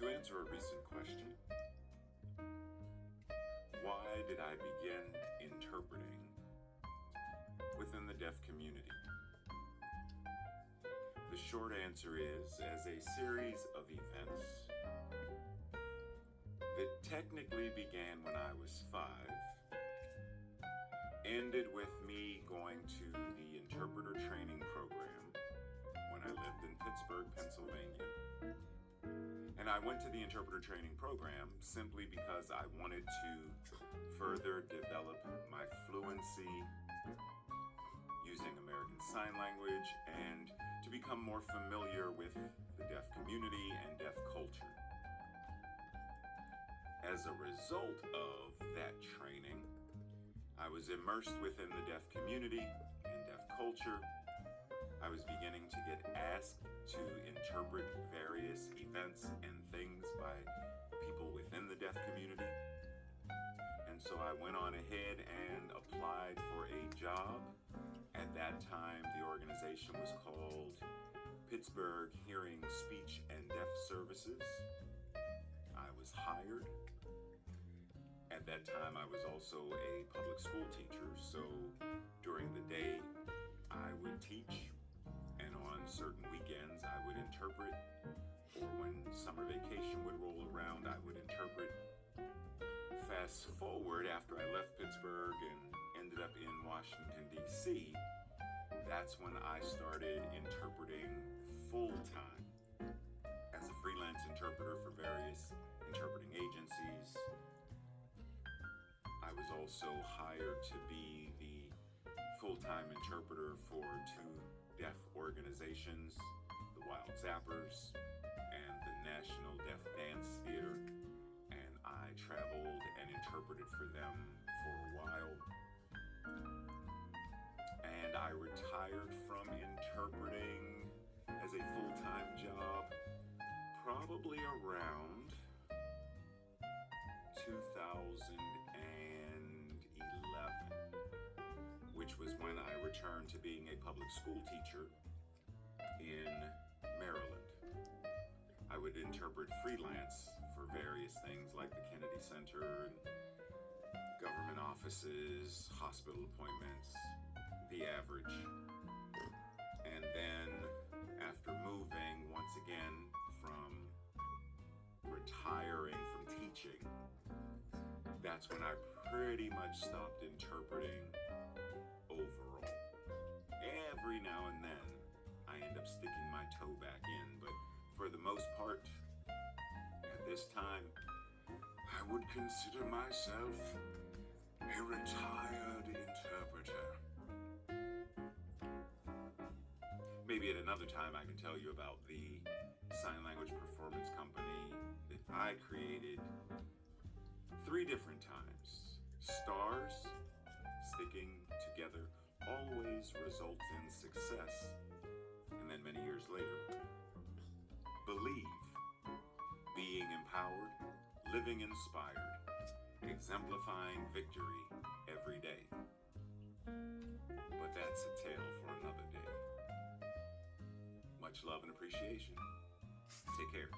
To answer a recent question, why did I begin interpreting within the deaf community? The short answer is, as a series of events that technically began when I was 5, ended with me going to the interpreter training program when I lived in Pittsburgh, Pennsylvania. And I went to the interpreter training program simply because I wanted to further develop my fluency using American Sign Language and to become more familiar with the deaf community and deaf culture. As a result of that training, I was immersed within the deaf community and deaf culture. I was beginning to get asked to interpret various events and things by people within the deaf community. And so I went on ahead and applied for a job. At that time, the organization was called Pittsburgh Hearing, Speech, and Deaf Services. I was hired. At that time, I was also a public school teacher, so during the day, I would teach, and on certain weekends, I would interpret, or when summer vacation would roll around, I would interpret. Fast forward, after I left Pittsburgh and ended up in Washington, D.C., that's when I started interpreting full-time as a freelance interpreter for various interpreting agencies. I was also hired to be the full-time interpreter for 2 deaf organizations, the Wild Zappers and the National Deaf Dance Theater, and I traveled and interpreted for them for a while. And I retired from interpreting as a full-time job probably around 2011, which was when I returned to being a public school teacher in Maryland. I would interpret freelance for various things like the Kennedy Center and government offices, hospital appointments, the average. And then after moving once again from retiring from teaching, that's when I pretty much stopped interpreting overall. Every now and then I end up sticking my toe back in, but for the most part, at this time, I would consider myself a retired interpreter. Maybe at another time I can tell you about the sign language performance company that I created 3 different times. Stars, sticking together, always results in success. And then many years later, Believe, being empowered, living inspired, exemplifying victory every day. But that's a tale for another day. Much love and appreciation. Take care.